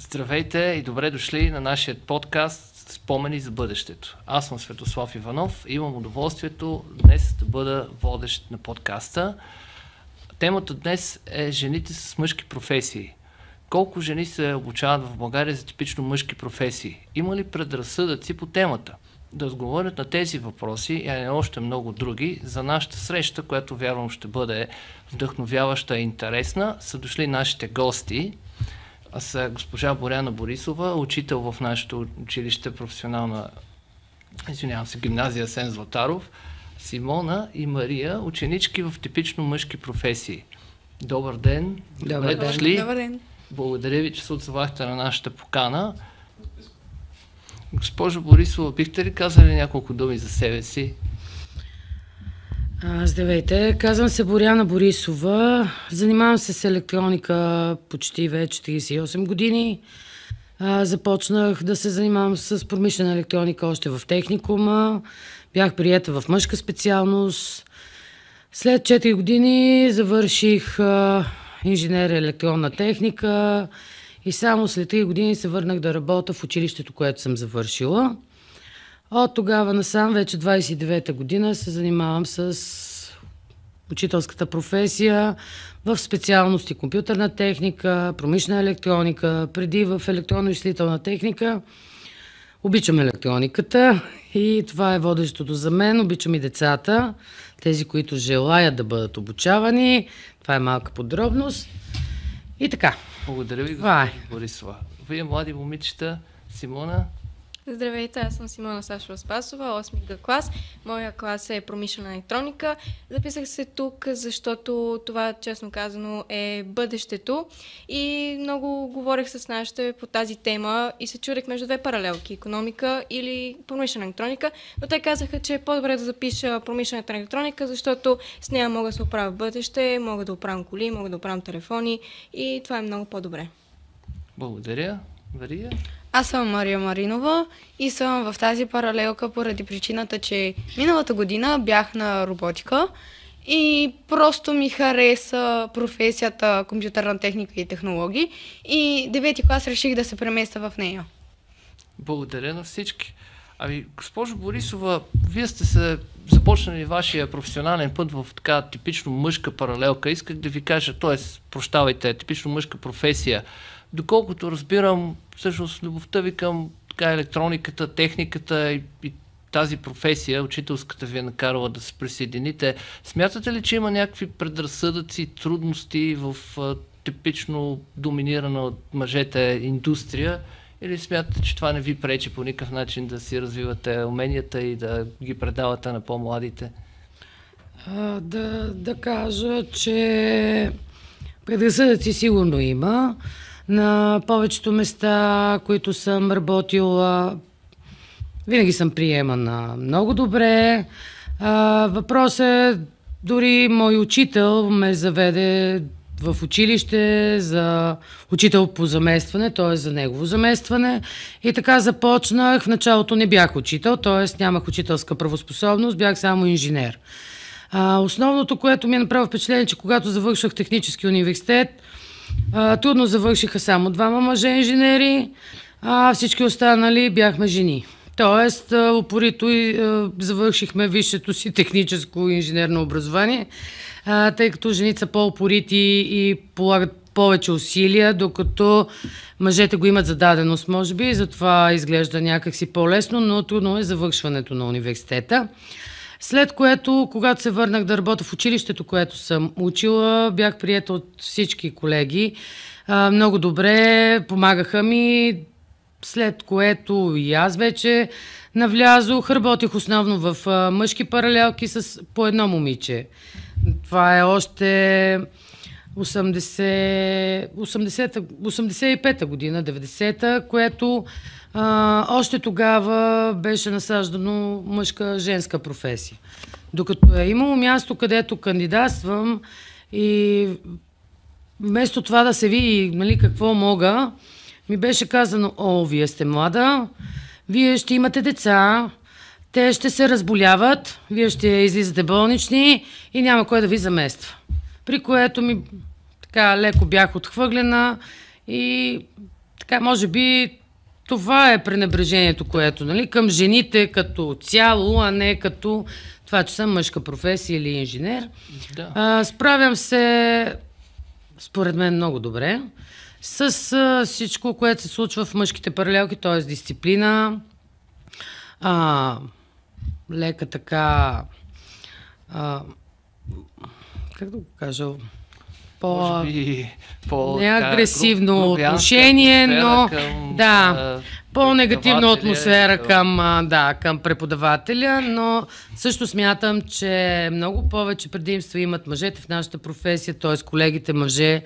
Здравейте и добре дошли на нашия подкаст "Спомени за бъдещето". Аз съм Светослав Иванов и имам удоволствието днес да бъда водещ на подкаста. Темата днес е жените с мъжки професии. Колко жени се обучават в България за типично мъжки професии? Има ли предразсъдъци по темата? Да отговорят на тези въпроси и още много други за нашата среща, която вярвам ще бъде вдъхновяваща и интересна, са дошли нашите гости. Са госпожа Боряна Борисова, учител в нашето училище професионална, гимназия Сен Златаров, Симона и Мария, ученички в типично мъжки професии. Добър ден! Добър дошли! Добър ден! Благодаря ви, че се отзовахте на нашата покана. Госпожо Борисова, бихте ли казали няколко думи за себе си? Здравейте, казвам се Боряна Борисова, занимавам се с електроника почти вече 38 години. Започнах да се занимавам с промишлена електроника още в техникума, бях приета в мъжка специалност. След 4 години завърших инженерия електронна техника и само след 3 години се върнах да работя в училището, което съм завършила. От тогава насам, вече 29-та година, се занимавам с учителската професия в специалности компютърна техника, промишлена електроника, преди в електронно-изчислителна техника. Обичам електрониката и това е водещото за мен. Обичам и децата, тези, които желаят да бъдат обучавани. Това е малка подробност. И така. Благодаря ви, госпожо Борисова. Вие, млади момичета, Симона? Здравейте, аз съм Симона Сашова Спасова, 8 Г клас. Моя клас е промишлена електроника. Записах се тук, защото това, честно казано, е бъдещето. И много говорех с нашите по тази тема и се чудех между две паралелки – икономика или промишлена електроника. Но те казаха, че е по-добре да запиша промишлената електроника, защото с нея мога да се оправя в бъдеще, мога да оправям коли, мога да оправям телефони и това е много по-добре. Благодаря. Мария? Аз съм Мария Маринова и съм в тази паралелка поради причината, че миналата година бях на роботика и просто ми хареса професията компютърна техника и технологии и 9-ти клас реших да се преместя в нея. Благодаря на всички. Госпожо Борисова, вие сте се започнали вашия професионален път в така типично мъжка паралелка. Исках да ви кажа, типично мъжка професия. Доколкото разбирам, всъщност любовта ви към електрониката, техниката и тази професия, учителската ви е накарала да се присъедините. Смятате ли, че има някакви предразсъдъци, трудности в типично доминирана от мъжете индустрия? Или смятате, че това не ви пречи по никакъв начин да си развивате уменията и да ги предавате на по-младите? Да кажа, че предразсъдъци сигурно има. На повечето места, които съм работила, винаги съм приемана много добре. Въпрос е, дори мой учител ме заведе в училище за учител по заместване, т.е. за негово заместване. И така започнах. В началото не бях учител, т.е. нямах учителска правоспособност, бях само инженер. Основното, което ми е направило впечатление, че когато завършвах технически университет, трудно завършиха само 2 мъже инженери, а всички останали бяхме жени. Тоест, упорито завършихме висшето си техническо инженерно образование, тъй като жените са по-упорити и полагат повече усилия, докато мъжете го имат зададеност, може би, и затова изглежда някакси по-лесно, но трудно е завършването на университета. След което, когато се върнах да работя в училището, което съм учила, бях приета от всички колеги. Много добре, помагаха ми, след което и аз вече навлязох. Работих основно в мъжки паралелки с по едно момиче. Това е още 85-та година, 90-та, което още тогава беше насаждано мъжка-женска професия. Докато е имало място, където кандидатствам и вместо това да се види какво мога, ми беше казано: вие сте млада, вие ще имате деца, те ще се разболяват, вие ще излизате болнични и няма кой да ви замества. При което ми така леко бях отхвърлена и така, може би, това е пренебрежението, което, нали, към жените като цяло, а не като това, че съм мъжка професия или инженер. Да. Справям се, според мен, много добре с всичко, което се случва в мъжките паралелки, т.е. дисциплина, лека така, как да го кажа, неагресивно отношение, но по-негативна атмосфера към преподавателя, но също смятам, че много повече предимства имат мъжете в нашата професия, т.е. колегите мъже.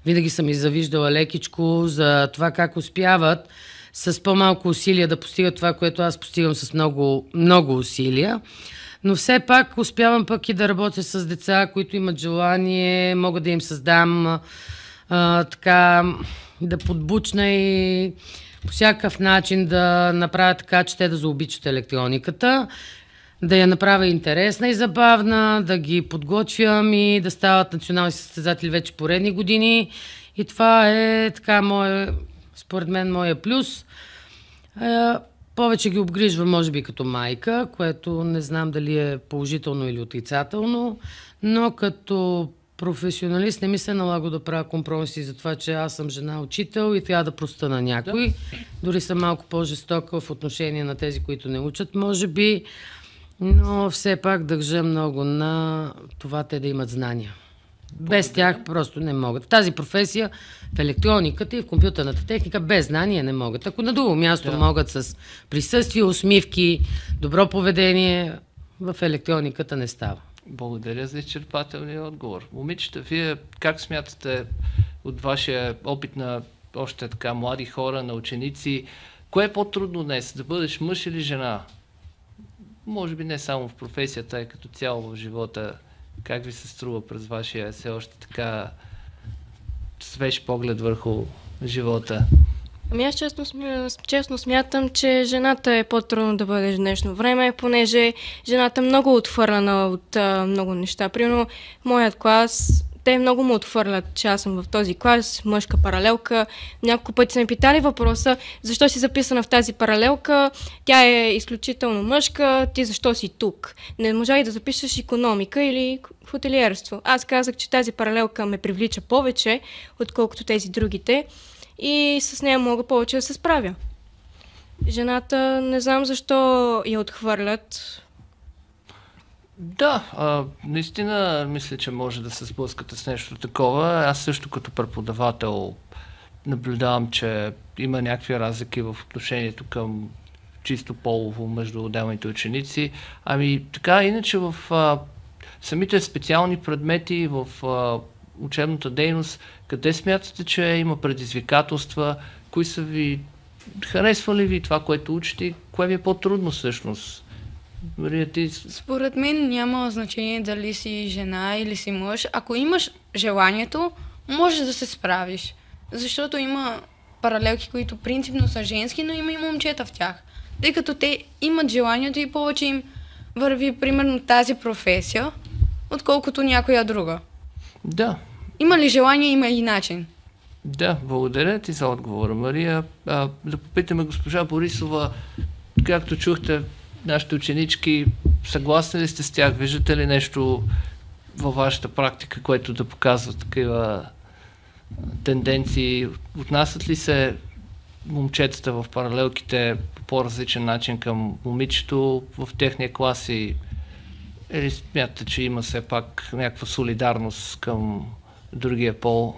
Винаги съм и завиждала лекичко за това как успяват с по-малко усилия да постигат това, което аз постигам с много, много усилия. Но все пак успявам пък и да работя с деца, които имат желание, мога да им създам така, да подбучна и по всякакъв начин да направя така, че те да заобичат електрониката, да я направя интересна и забавна, да ги подготвям и да стават национални състезатели вече поредни години. И това е така според мен моя плюс. Повече ги обгрижвам, може би, като майка, което не знам дали е положително или отрицателно, но като професионалист не ми се налага да правя компромиси за това, че аз съм жена учител и трябва да проста на някой. Дори съм малко по-жестока в отношение на тези, които не учат, може би, но все пак държа много на това те да имат знания. Без тях просто не могат. В тази професия, в електрониката и в компютърната техника, без знания не могат. Ако на друго място могат с присъствие, усмивки, добро поведение, в електрониката не става. Благодаря за изчерпателния отговор. Момичета, вие как смятате от вашия опит на още така млади хора, на ученици, кое е по-трудно днес? Да бъдеш мъж или жена? Може би не само в професията, а и като цяло в живота. Как ви се струва през вашия все още така свеж поглед върху живота? Ами аз честно смятам, че жената е по-трудно да бъдеш в днешно време, понеже жената е много отхвърлена от много неща. Примерно, моят клас, те много му отхвърлят, че аз съм в този клас, мъжка паралелка. Няколко пъти са ми питали въпроса, защо си записана в тази паралелка, тя е изключително мъжка, ти защо си тук? Не можа и да запишеш икономика или хотелиерство. Аз казах, че тази паралелка ме привлича повече, отколкото тези другите и с нея мога повече да се справя. Жената не знам защо я отхвърлят. Да, наистина мисля, че може да се сблъскате с нещо такова. Аз също като преподавател наблюдавам, че има някакви разлики в отношението към чисто полово между отделните ученици. Ами така, иначе в самите специални предмети, в учебната дейност, къде смятате, че има предизвикателства, кои са ви, харесва ли ви това, което учите, кое ви е по-трудно всъщност? Според мен няма значение дали си жена или си мъж. Ако имаш желанието, можеш да се справиш. Защото има паралелки, които принципно са женски, но има и момчета в тях. Тъй като те имат желанието и повече им върви примерно тази професия, отколкото някоя друга. Да. Има ли желание, има и начин. Да, благодаря ти за отговора, Мария. Да попитаме госпожа Борисова, както чухте, нашите ученички, съгласни ли сте с тях? Виждате ли нещо във вашата практика, което да показва такива тенденции? Отнасят ли се момчетата в паралелките по по-различен начин към момичето в техния клас или смятате, че има все пак някаква солидарност към другия пол?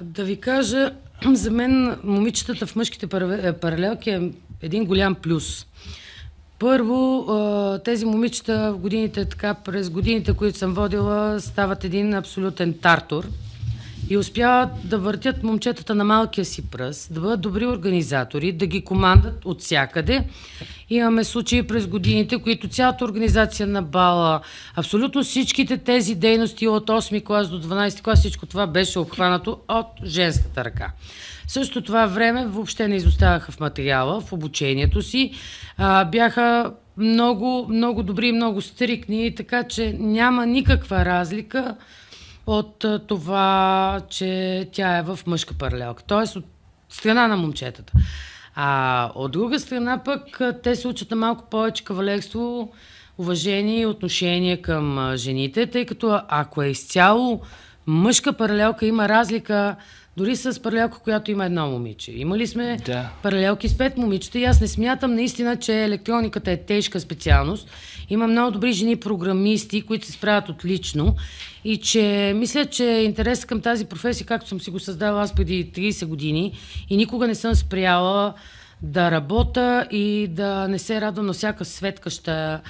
Да ви кажа, за мен момичетата в мъжките паралелки е един голям плюс. Първо, тези момичета в годините, така, през годините, които съм водила, стават един абсолютен тартор и успяват да въртят момчетата на малкия си пръст, да бъдат добри организатори, да ги командат от всякъде. Имаме случаи през годините, които цялата организация на бала, абсолютно всичките тези дейности от 8 клас до 12 клас, всичко това беше обхванато от женската ръка. В същото това време въобще не изоставаха в материала, в обучението си. Бяха много, много добри и много стрикни, така че няма никаква разлика от това, че тя е в мъжка паралелка. Тоест, страна на момчетата. А от друга страна пък те се учат на малко повече кавалерство, уважение и отношение към жените, тъй като ако е изцяло мъжка паралелка, има разлика дори с паралелка, която има едно момиче. Имали сме паралелки с 5 момичета и аз не смятам наистина, че електрониката е тежка специалност. Има много добри жени програмисти, които се справят отлично и че мисля, че интерес към тази професия, както съм си го създала аз преди 30 години и никога не съм спряла да работя и да не се радвам на всяка светкаща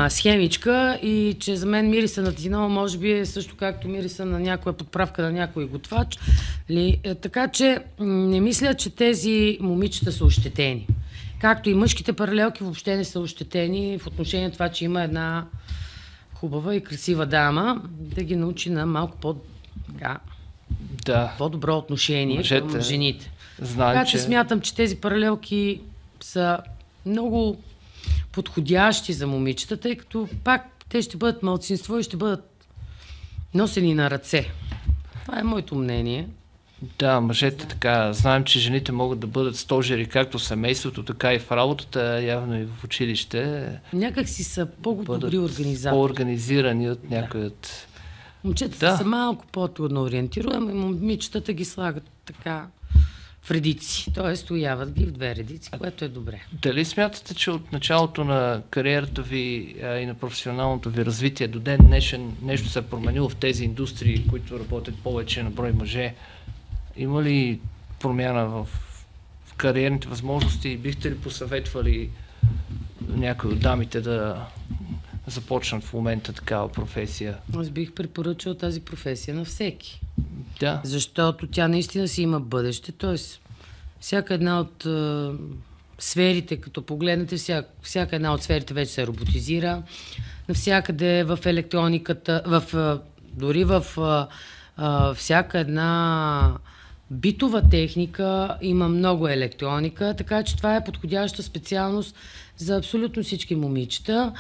схемичка и че за мен мириса на тинол може би е също както мириса на някоя подправка на някой готвач. Така че не мисля, че тези момичета са ощетени. Както и мъжките паралелки въобще не са ощетени в отношение на това, че има една хубава и красива дама, да ги научи на малко по-добро отношение към жените. Така че смятам, че тези паралелки са много подходящи за момичета, тъй като пак те ще бъдат малцинство и ще бъдат носени на ръце. Това е моето мнение. Да, мъжете така. Знаем, че жените могат да бъдат стожери както в семейството, така и в работата, явно и в училище. Някак си са по-добри организатори. По-организирани от някои от... Момчетата са малко по-трудно ориентируеми, момичетата ги слагат така в редици, т.е. стояват ги в 2 редици, което е добре. Дали смятате, че от началото на кариерата ви и на професионалното ви развитие до ден днешен нещо се е променило в тези индустрии, които работят повече на брой мъже? Има ли промяна в кариерните възможности? Бихте ли посъветвали някои от дамите да започнат в момента такава професия? Аз бих препоръчал тази професия на всеки. Да. Защото тя наистина си има бъдеще. Тоест, всяка една от сферите, като погледнете, всяка една от сферите вече се роботизира. Навсякъде в електрониката, дори в всяка една битова техника има много електроника, така че това е подходяща специалност за абсолютно всички момичета.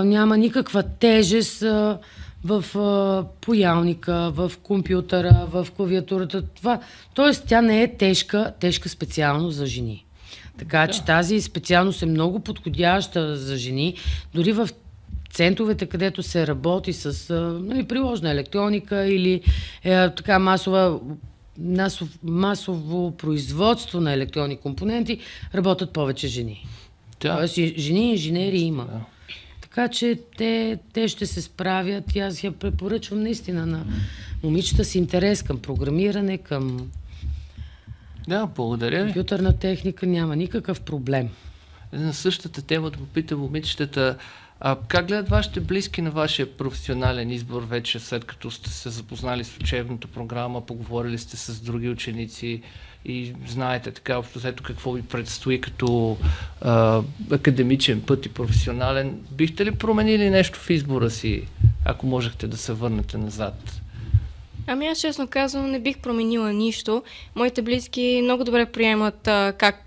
Няма никаква тежест в поялника, в компютъра, в клавиатурата. Тоест, тя не е тежка специалност за жени. Така че тази специалност е много подходяща за жени. Дори в центровете, където се работи с приложна електроника или така масово производство на електронни компоненти, работят повече жени. Тоест, жени инженери има. Така че те ще се справят и аз я препоръчвам наистина на момичета с интерес към програмиране, към благодаря ви. Компютърна техника, няма никакъв проблем. На същата тема да попитам момичетата, как гледат вашите близки на вашия професионален избор вече, след като сте се запознали с учебната програма, поговорили сте с други ученици и знаете така общо взето какво ви предстои като академичен път и професионален? Бихте ли променили нещо в избора си, ако можехте да се върнете назад? Ами аз честно казвам не бих променила нищо. Моите близки много добре приемат как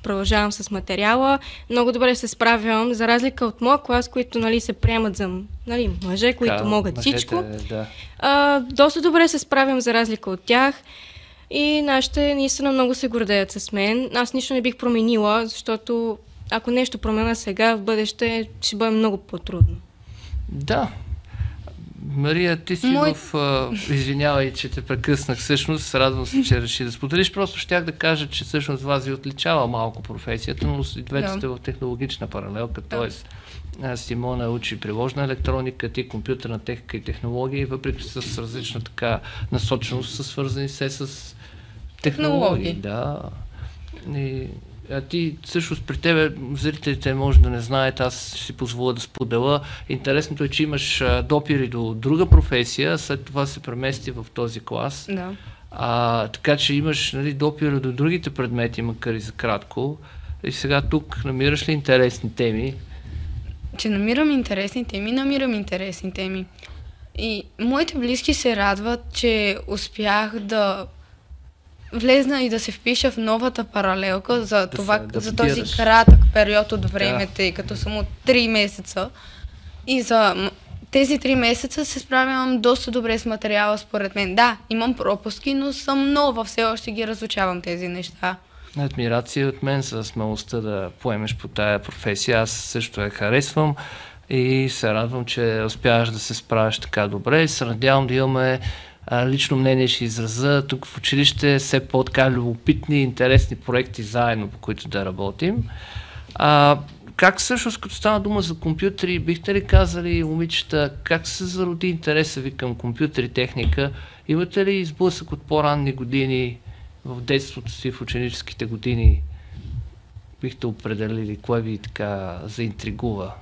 продължавам с материала. Много добре се справям, за разлика от моя клас, които се приемат за мъже, които могат всичко. Доста добре се справям за разлика от тях. И нашите наистина много се гордеят с мен. Аз нищо не бих променила, защото ако нещо променя сега, в бъдеще ще бъде много по-трудно. Да. Мария, ти си извинявай, че те прекъснах. Всъщност, радвам се, че реши да споделиш. Просто щях да кажа, че всъщност вас ви отличава малко професията, но и двете сте в технологична паралелка, т.е. Симона учи приложна електроника, ти компютърна техника и технологии, въпреки с различна така насоченост, са свързани с технологии. Да. А ти всъщност при тебе, зрителите може да не знаят, аз си позволя да споделя. Интересното е, че имаш допири до друга професия, след това се премести в този клас. Да. Така че имаш допири до другите предмети, макар и за кратко. И сега тук намираш ли интересни теми? Че намирам интересни теми. И моите близки се радват, че успях да влезна и да се впиша в новата паралелка за този кратък период от време, тъй като съм от 3 месеца. И за тези 3 месеца се справям доста добре с материала, според мен. Да, имам пропуски, но съм нова, все още ги разучавам тези неща. Адмирация от мен за смелостта да поемеш по тая професия. Аз също я харесвам и се радвам, че успяваш да се справиш така добре. И се надявам да имаме лично мнение, ще израза тук в училище все по-така любопитни, интересни проекти заедно, по които да работим. Как всъщност, като стана дума за компютри, бихте ли казали, момичета, как се зароди интереса ви към компютър и техника? Имате ли сблъсък от по-ранни години в детството си, в ученическите години? Бихте определили, кое ви така заинтригува?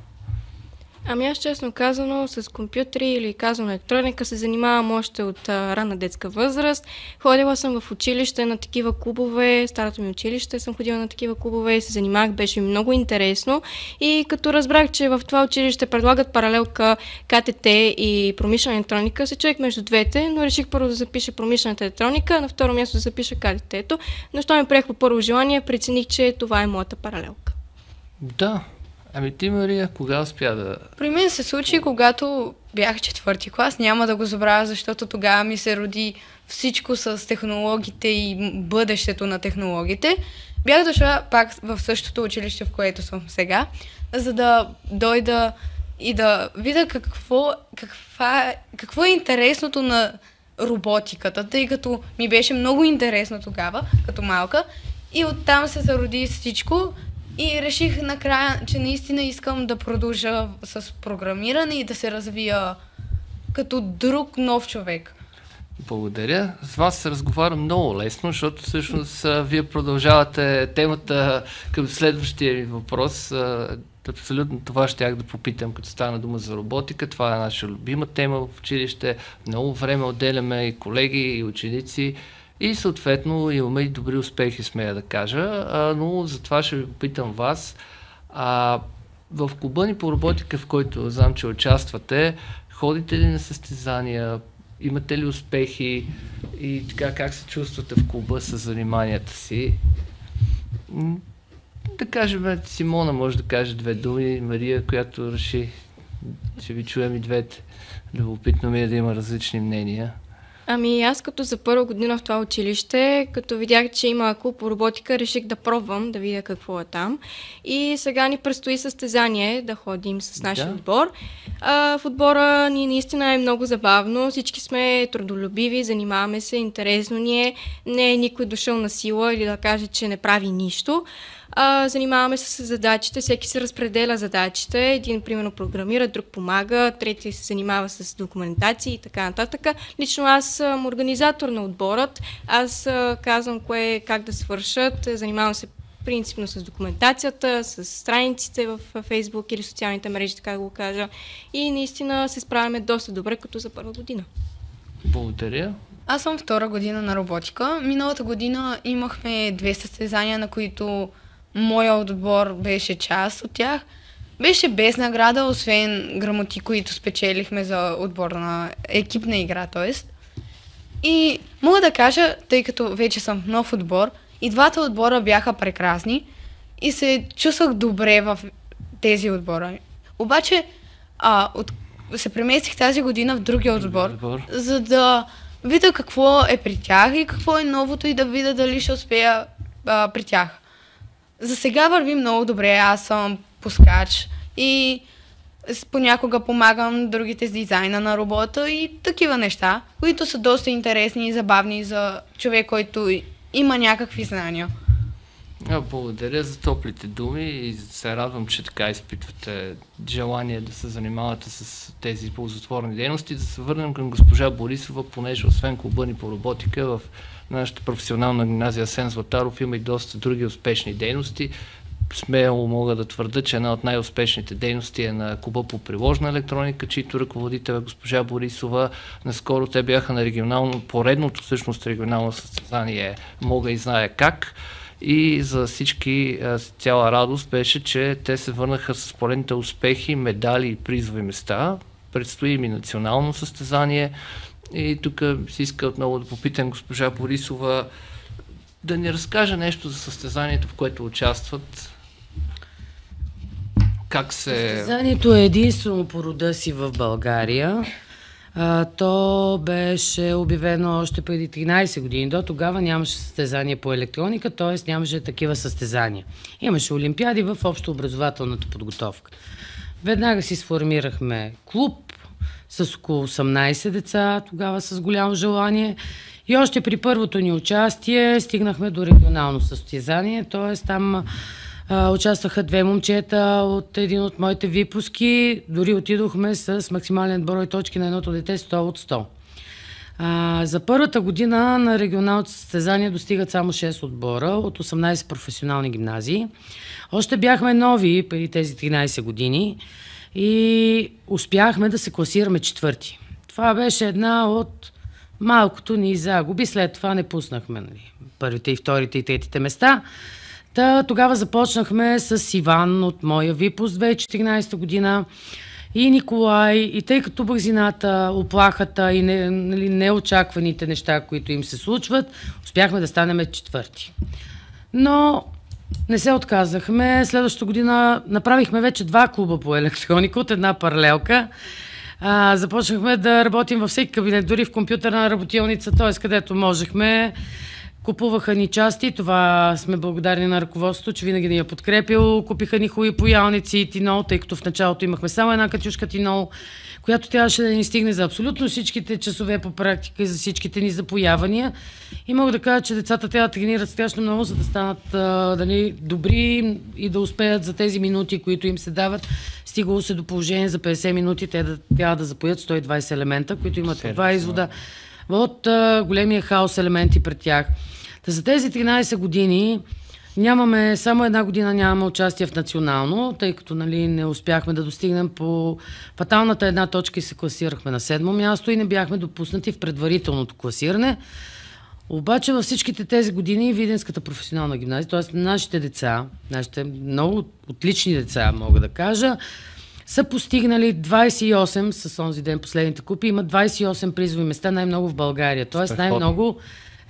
Ами аз честно казано с компютри или казано електроника се занимавам още от ранна детска възраст. Ходила съм в училище на такива клубове, старото ми училище съм ходила на такива клубове и се занимавах, беше ми много интересно. И като разбрах, че в това училище предлагат паралелка КТТ и промишлена електроника, се чуех между двете, но реших първо да запиша промишлената електроника, на второ място да запиша КТТ-то. Но що ми приех по първо желание, прецених, че това е моята паралелка. Да. Ами ти, Мария, кога успя да... При мен се случи, когато бях 4-ти клас, няма да го забравя, защото тогава ми се роди всичко с технологиите и бъдещето на технологиите. Бях дошла пак в същото училище, в което съм сега, за да дойда и да видя какво е интересното на роботиката, тъй като ми беше много интересно тогава, като малка, и оттам се зароди всичко. И реших накрая, че наистина искам да продължа с програмиране и да се развия като друг нов човек. Благодаря. С вас се разговаря много лесно, защото всъщност вие продължавате темата към следващия ми въпрос. Абсолютно това щях да попитам, като стана дума за роботика. Това е наша любима тема в училище. Много време отделяме и колеги, и ученици. И съответно имаме и добри успехи, смея да кажа, но за това ще ви попитам вас. В клуба ни по роботика, в който знам, че участвате, ходите ли на състезания, имате ли успехи и така как се чувствате в клуба с заниманията си? Да кажем, Симона може да каже 2 думи, Мария, която реши, ще ви чуем и двете. Любопитно ми е да има различни мнения. Ами аз като за първа година в това училище, като видях, че има клуб по роботика, реших да пробвам, да видя какво е там. И сега ни предстои състезание да ходим с нашия отбор. В отбора ни наистина е много забавно, всички сме трудолюбиви, занимаваме се, интересно ни е, не е никой дошъл на сила или да каже, че не прави нищо. Занимаваме се с задачите, всеки се разпределя задачите, един примерно програмира, друг помага, трети се занимава с документации и така нататък. Лично аз съм организатор на отборът, аз казвам как да свършат, занимавам се принципно с документацията, с страниците в Facebook или социалните мрежи, така да го кажа, и наистина се справяме доста добре, като за първа година. Благодаря. Аз съм 2-ра година на роботика. Миналата година имахме 2 състезания, на които моя отбор беше част от тях. Беше без награда, освен грамоти, които спечелихме за отборна екипна игра, т.е. И мога да кажа, тъй като вече съм в нов отбор, и двата отбора бяха прекрасни и се чувствах добре в тези отбора. Обаче се преместих тази година в другия отбор, за да видя какво е при тях и какво е новото и да видя дали ще успея при тях. За сега върви много добре, аз съм пускач и понякога помагам другите с дизайна на робота и такива неща, които са доста интересни и забавни за човек, който има някакви знания. Благодаря за топлите думи и се радвам, че така изпитвате желание да се занимавате с тези ползотворни дейности. Да се върнем към госпожа Борисова, понеже освен клуба ни по роботика в нашата професионална гимназия Асен Златаров има и доста други успешни дейности. Смело мога да твърда, че една от най-успешните дейности е на клуба по приложна електроника, чийто ръководител е госпожа Борисова. Наскоро те бяха на поредното всъщност регионално състезание "Мога и знае как". И за всички цяла радост беше, че те се върнаха с поредните успехи, медали и призови места. Предстои им и национално състезание. И тук си иска отново да попитам госпожа Борисова да ни разкаже нещо за състезанието, в което участват. Как се... Състезанието е единствено по рода си в България. То беше обявено още преди 13 години. До тогава нямаше състезание по електроника, т.е. нямаше такива състезания. Имаше олимпиади в общообразователната подготовка. Веднага си сформирахме клуб с около 18 деца, тогава с голямо желание. И още при първото ни участие стигнахме до регионално състезание, т.е. там участваха 2 момчета от един от моите випуски. Дори отидохме с максимален брой точки на едното дете 100 от 100. За първата година на регионалното състезание достигат само 6 отбора от 18 професионални гимназии. Още бяхме нови преди тези 13 години и успяхме да се класираме 4-ти. Това беше една от малкото ни загуби. След това не пуснахме първите и вторите и третите места. Тогава започнахме с Иван от моя випуск 2014 година и Николай. И тъй като бързината, оплахата и неочакваните неща, които им се случват, успяхме да станем 4-ти. Но не се отказахме. Следващата година направихме вече 2 клуба по електроника от една паралелка. Започнахме да работим във всеки кабинет, дори в компютърна работилница, т.е. където можехме. Купуваха ни части, това сме благодарни на ръководството, че винаги ни я подкрепил. Купиха ни хубави поялници и тинол, тъй като в началото имахме само една катюшка тинол, която трябваше да ни стигне за абсолютно всичките часове по практика и за всичките ни запоявания. И мога да кажа, че децата трябва да тренират страшно много, за да станат добри и да успеят за тези минути, които им се дават. Стигало се до положение за 50 минути, те трябва да запоят 120 елемента, които имат 2 извода от големия хаос елементи пред тях. За тези 13 години нямаме, само една година нямаме участие в национално, тъй като не успяхме да достигнем по фаталната една точка и се класирахме на 7-мо място и не бяхме допуснати в предварителното класиране. Обаче във всичките тези години Видинската професионална гимназия, т.е. нашите деца, нашите много отлични деца, мога да кажа, са постигнали 28 с онзи ден последните купи, имат 28 призови места, най-много в България. Т.е. най-много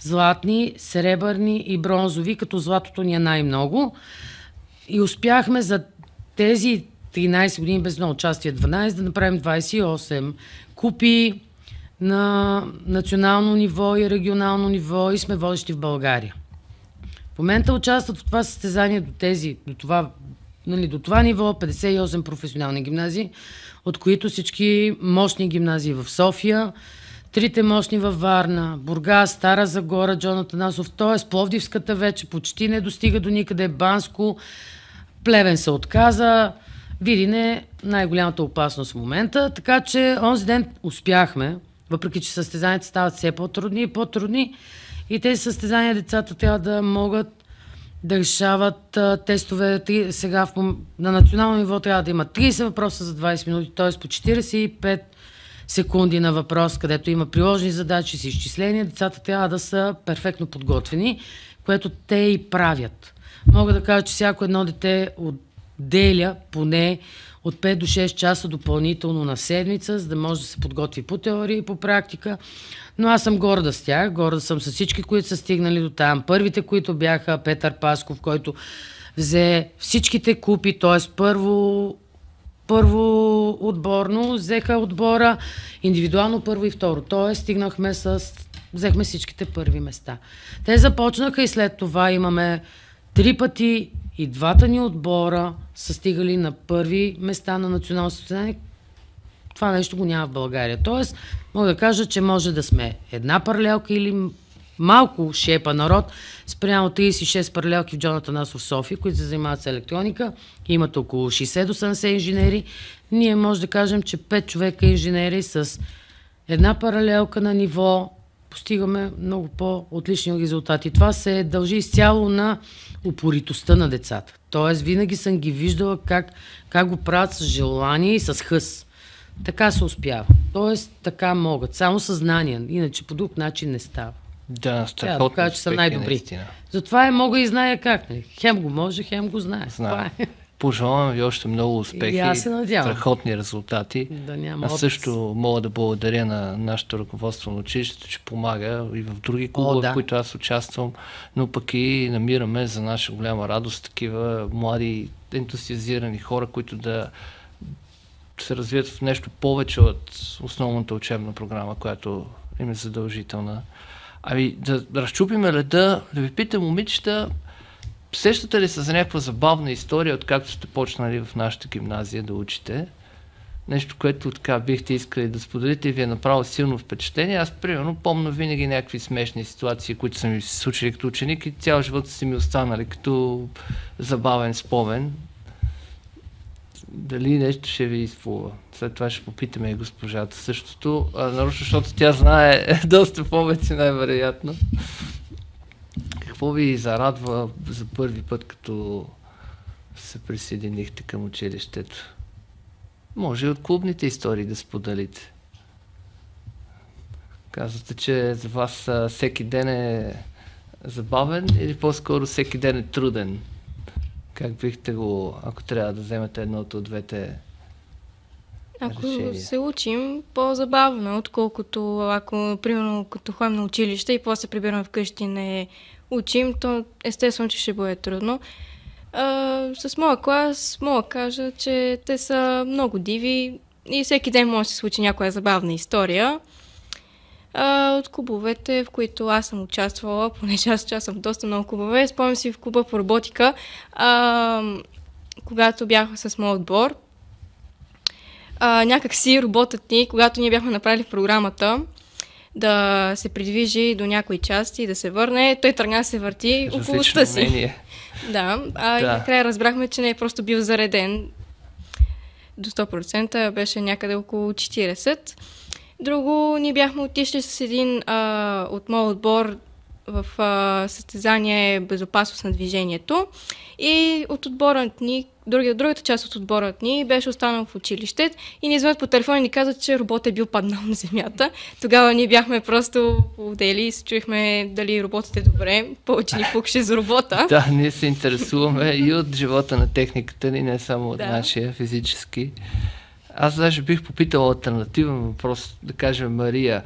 златни, сребърни и бронзови, като златото ни е най-много. И успяхме за тези 13 години без много участие, 12, да направим 28 купи на национално ниво и регионално ниво и сме водещи в България. В момента участват в това състезание до това ниво 58 професионални гимназии, от които всички мощни гимназии в София, 3 мощни във Варна, Бургас, Стара Загора, Джон Атанасов, т.е. Пловдивската вече почти не достига до никъде, Банско, Плевен се отказа, Видин е най-голямата опасност в момента, така че онзи ден успяхме, въпреки че състезанията стават все по-трудни и по-трудни и тези състезания децата трябва да могат да решават тестове. Сега на национално ниво трябва да има 30 въпроса за 20 минути, т.е. по 45 секунди на въпрос, където има приложени задачи с изчисления. Децата трябва да са перфектно подготвени, което те и правят. Мога да кажа, че всяко едно дете отделя поне от 5 до 6 часа допълнително на седмица, за да може да се подготви по теория и по практика. Но аз съм горда с тях. Горда съм с всички, които са стигнали до там. Първите, които бяха Петър Пасков, който взе всичките купи, т.е. първо отборно, взеха отбора, индивидуално първо и второ. Т.е. взехме всичките първи места. Те започнаха и след това имаме 3 пъти и 2-та ни отбора са стигали на първи места на национално състезание. Това нещо го няма в България. Тоест, мога да кажа, че може да сме една паралелка или малко шепа народ спрямо 36 паралелки в Джон Атанасов в София, които се занимават с електроника. Имат около 60 до 70 инженери. Ние може да кажем, че 5 човека инженери с една паралелка на ниво постигаме много по-отлични резултати. Това се дължи изцяло на упоритостта на децата. Тоест, винаги съм ги виждала как го правят с желание и с хъс. Така се успява. Тоест, така могат. Само съзнание. Иначе по друг начин не става. Да, страхотно. Да кажа, че са най-добри. Затова мога и зная как. Нали? Хем го може, хем го знае. Пожелавам ви още много успехи, страхотни резултати. Аз също мога да благодаря на нашето ръководство на училището, че помага и в други клубове, в които аз участвам, но пък и намираме за наша голяма радост такива млади ентусиазирани хора, които да се развият в нещо повече от основната учебна програма, която им е задължителна. Ами да разчупиме леда, да ви питам, момичета, сещате ли се за някаква забавна история, откакто сте почнали в нашата гимназия да учите? Нещо, което така бихте искали да споделите и ви е направило силно впечатление. Аз, примерно, помня винаги някакви смешни ситуации, които са ми се случили като ученик и цял живот са ми останали като забавен спомен. Дали нещо ще ви изплува? След това ще попитаме и госпожата същото, нарочно, защото тя знае доста повече, най-вероятно. Какво ви зарадва за първи път, като се присъединихте към училището? Може и от клубните истории да споделите. Казвате, че за вас всеки ден е забавен или по-скоро всеки ден е труден? Как бихте го, ако трябва да вземете едното от двете решения? Ако се учим, по-забавно, отколкото ако, примерно, като ходим на училище и после се прибираме вкъщи не учим, то естествено, че ще бъде трудно. С моя клас мога да кажа, че те са много диви и всеки ден може да се случи някоя забавна история. От клубовете, в които аз съм участвала, понеже аз участвам в доста много клубове, спомням си в клуба по роботика, когато бяхме с моят отбор. Някак си роботът ни, когато ние бяхме направили в програмата, да се придвижи до някои части и да се върне, той тръгна да се върти около оста си. Да, и накрая разбрахме, че не е просто бил зареден до 100%, беше някъде около 40%. Друго, ние бяхме отишли с един от моят отбор в състезание безопасност на движението и от отборът ни, другата част от отборът ни беше останал в училище и ни звънят по телефон и ни казват, че робот е бил паднал на земята. Тогава ние бяхме просто отдели и се чуехме дали роботът е добре, повече ни пукше за робота. Да, ние се интересуваме и от живота на техниката ни, не само от нашия физически. Аз даже бих попитал алтернативен въпрос, да кажем Мария.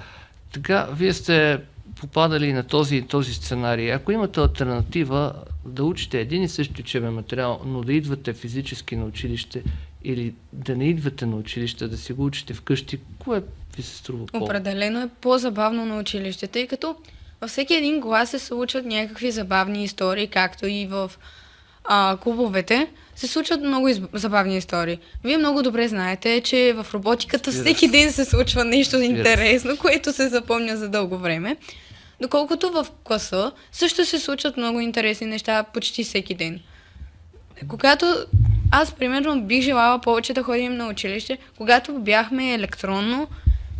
Така, вие сте попадали на този сценарий. Ако имате алтернатива да учите един и същи учебен материал, но да идвате физически на училище или да не идвате на училище, да си го учите вкъщи, кое ви се струва по? Определено е по-забавно на училище, тъй като във всеки един клас се случват някакви забавни истории, както и в клубовете се случват много забавни истории. Вие много добре знаете, че в роботиката всеки ден се случва нещо интересно, което се запомня за дълго време. Доколкото в класа също се случват много интересни неща почти всеки ден. Когато аз, примерно, бих желала повече да ходим на училище, когато бяхме електронно,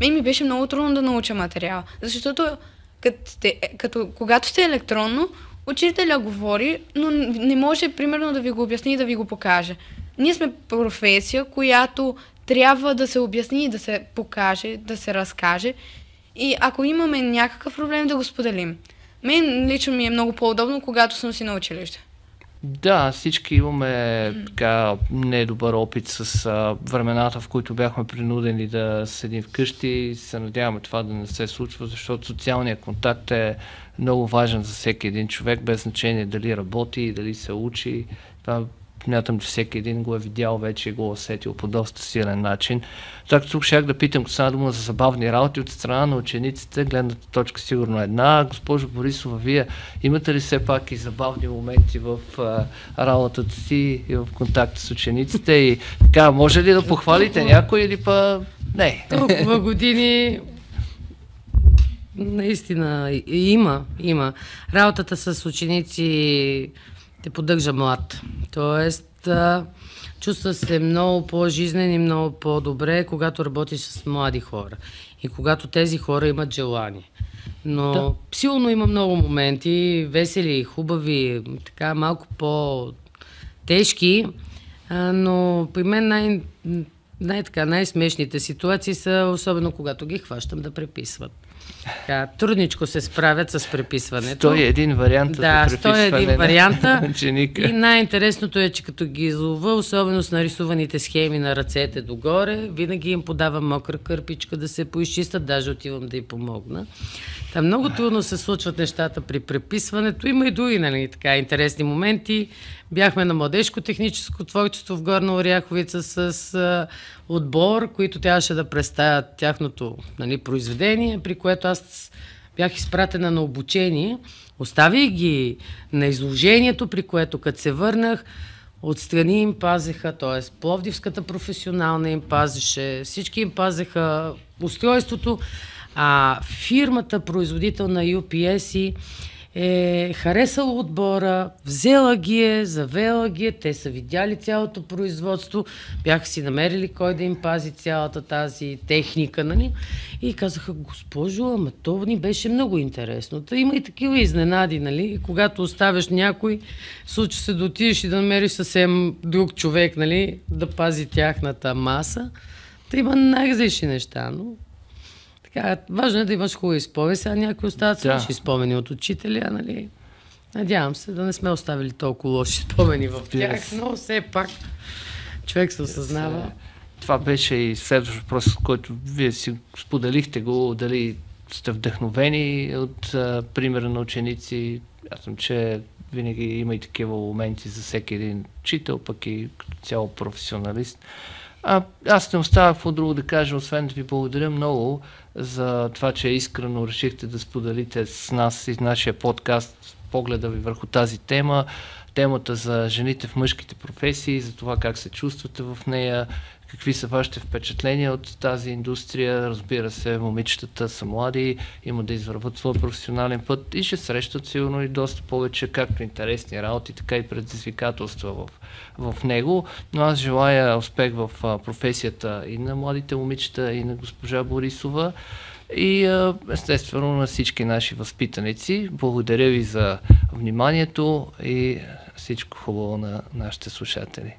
ми беше много трудно да науча материал. Защото когато сте електронно, учителя говори, но не може, примерно, да ви го обясни и да ви го покаже. Ние сме професия, която трябва да се обясни и да се покаже, да се разкаже. И ако имаме някакъв проблем, да го споделим. Мен лично ми е много по-удобно, когато съм си на училище. Да, всички имаме така недобър опит с времената, в които бяхме принудени да седим вкъщи и се надяваме това да не се случва, защото социалният контакт е много важен за всеки един човек, без значение дали работи, дали се учи. Това смятам, че всеки един го е видял вече и го е усетил по доста силен начин. Так тук щях да питам, като стана дума за забавни работи от страна на учениците, гледната точка сигурно една. Госпожо Борисова, вие имате ли все пак и забавни моменти в работата си и в контакт с учениците? И така, може ли да похвалите някой или па не? Толкова години наистина има. Работата с ученици те поддържа млад. Тоест, чувства се много по-жизнен и много по-добре, когато работиш с млади хора. И когато тези хора имат желание. Но силно има много моменти, весели, хубави, така малко по-тежки, но при мен най-смешните ситуации са, особено когато ги хващам да преписват. трудничко се справят с преписването. 101 варианта да, за преписване 101 варианта. ученика. И най-интересното е, че като ги излова, особено с нарисуваните схеми на ръцете догоре, винаги им подавам мокра кърпичка да се поизчистят, даже отивам да й помогна. Там много трудно се случват нещата при преписването. Има и други, нали, така интересни моменти. Бяхме на младежко техническо творчество в Горна Оряховица с отбор, които трябваше да представят тяхното, нали, произведение, при което аз бях изпратена на обучение. Оставих ги на изложението, при което като се върнах, отстрани им пазеха, т.е. Пловдивската професионална им пазеше, всички им пазеха устройството, а фирмата, производител на UPS е харесала отбора, взела ги е, завела ги е, те са видяли цялото производство, бяха си намерили кой да им пази цялата тази техника, нали? И казаха: госпожо, ама това ни беше много интересно. Та има и такива изненади, нали? Когато оставяш някой, случва се да отидеш и да намериш съвсем друг човек, нали? Да пази тяхната маса. Та има най-различни неща, но така, важно е да имаш хубави спомени. Сега някои остават лоши спомени от учителя, нали? Надявам се да не сме оставили толкова лоши спомени в тях, но все пак човек се осъзнава. Това беше и следващ въпрос, който вие си споделихте го, дали сте вдъхновени от примера на ученици. Аз съм, че винаги има и такива моменти за всеки един учител, пък и като цяло професионалист. Аз не оставах какво друго да кажа, освен да ви благодаря много за това, че искрено решихте да споделите с нас и нашия подкаст погледа ви върху тази тема, темата за жените в мъжките професии, за това как се чувствате в нея, какви са вашите впечатления от тази индустрия. Разбира се, момичетата са млади, има да извърват своя професионален път и ще срещат сигурно и доста повече както интересни работи, така и предизвикателства в него. Но аз желая успех в професията и на младите момичета, и на госпожа Борисова, и естествено на всички наши възпитаници. Благодаря ви за вниманието и всичко хубаво на нашите слушатели.